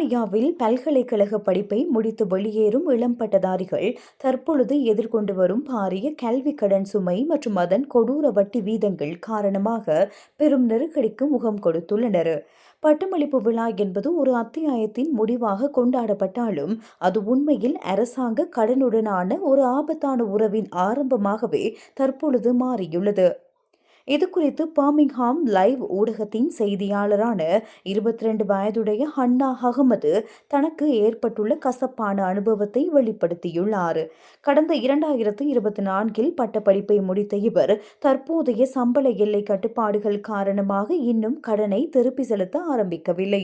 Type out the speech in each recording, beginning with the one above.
ஆஸ்திரேலியாவில் பல்கலைக்கழக படிப்பை முடித்து வெளியேறும் இளம் பட்டதாரிகள் தற்பொழுது எதிர்கொண்டு வரும் பாரிய கல்வி கடன் சுமை மற்றும் அதன் கொடூர வட்டி வீதங்கள் காரணமாக பெரும் நெருக்கடிக்கு முகம் கொடுத்துள்ளனர். பட்டமளிப்பு விழா என்பது ஒரு அத்தியாயத்தின் முடிவாக கொண்டாடப்பட்டாலும் அது உண்மையில் அரசாங்க கடனுடனான ஒரு ஆபத்தான உறவின் ஆரம்பமாகவே தற்பொழுது மாறியுள்ளது. இதுகுறித்து பர்மிங்ஹாம் லைவ் ஊடகத்தின் செய்தியாளரான 22 வயதுடைய ஹன்னா அகமது தனக்கு ஏற்பட்டுள்ள கசப்பான அனுபவத்தை வெளிப்படுத்தியுள்ளார். கடந்த 2024 பட்டப்படிப்பை முடித்த இவர் தற்போதைய சம்பள எல்லை கட்டுப்பாடுகள் காரணமாக இன்னும் கடனை திருப்பி செலுத்த ஆரம்பிக்கவில்லை.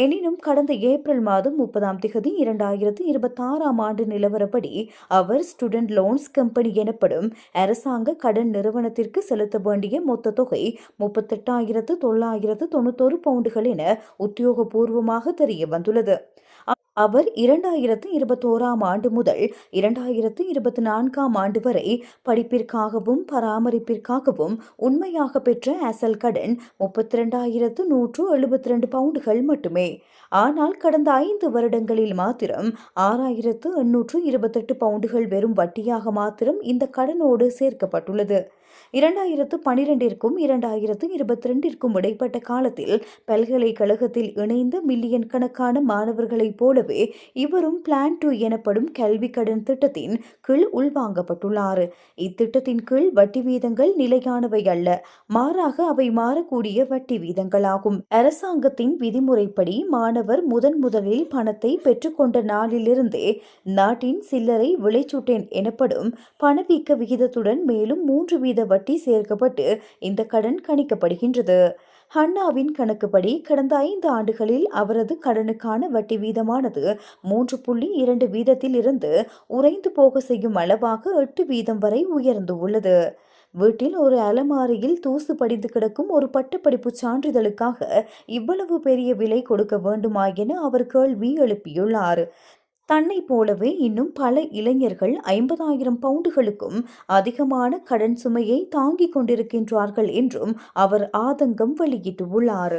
எனினும் கடந்த ஏப்ரல் மாதம் 30 2026 நிலவரப்படி அவர் ஸ்டூடெண்ட் லோன்ஸ் கம்பெனி எனப்படும் அரசாங்க கடன் நிறுவனத்திற்கு செலுத்த வேண்டிய மொத்த தொகை 38,991 பவுண்டுகள் என உத்தியோகபூர்வமாக தெரிய வந்துள்ளது. அவர் 2021 முதல் 2024 வரை படிப்பிற்காகவும் பராமரிப்பிற்காகவும் உண்மையாக பெற்ற அசல் கடன் 32,172 பவுண்டுகள் மட்டுமே. ஆனால் கடந்த 5 வருடங்களில் மாத்திரம் 6,828 பவுண்டுகள் வெறும் வட்டியாக மாத்திரம் இந்த கடனோடு சேர்க்கப்பட்டுள்ளது. 2012க்கும் 2022க்கும் இடைப்பட்ட காலத்தில் பல்கலைக்கழகத்தில் இணைந்த மில்லியன் கணக்கான மாணவர்களைப் போலவே இவரும் பிளான் 2 எனப்படும் கல்வி கடன் திட்டத்தின் கீழ் உள்வாங்கப்பட்டுள்ளார். இத்திட்டத்தின் கீழ் வட்டி வீதங்கள் நிலையானவை அல்ல, மாறாக அவை மாறக்கூடிய வட்டி வீதங்களாகும். அரசாங்கத்தின் விதிமுறைப்படி மாணவர் முதலில் பணத்தை பெற்றுக்கொண்ட நாளிலிருந்தே நாட்டின் சில்லறை விளைச்சூட்டெண் எனப்படும் பணவீக்க விகிதத்துடன் மேலும் 3% வட்டி சேர்க்கப்பட்டு இந்த கடன் கணிக்கப்படுகின்றது. ஹன்னாவின் கணக்குப்படி கடந்த 5 ஆண்டுகளில் அவரது கடனுக்கான வட்டி வீதமானது 3.2% இருந்து உறைந்து போக செய்யும் அளவாக 8% வரை உயர்ந்து உள்ளது. வீட்டில் ஒரு அலமாரியில் தூசு படிந்து கிடக்கும் ஒரு பட்டப்படிப்பு சான்றிதழுக்காக இவ்வளவு பெரிய விலை கொடுக்க வேண்டுமா என அவர் கேள்வி எழுப்பியுள்ளார். தன்னை போலவே இன்னும் பல இளைஞர்கள் 50,000 பவுண்டுகளுக்கும் அதிகமான கடன் சுமையை தாங்கிக் கொண்டிருக்கின்றார்கள் என்றும் அவர் ஆதங்கம் வெளியிட்டுள்ளார்.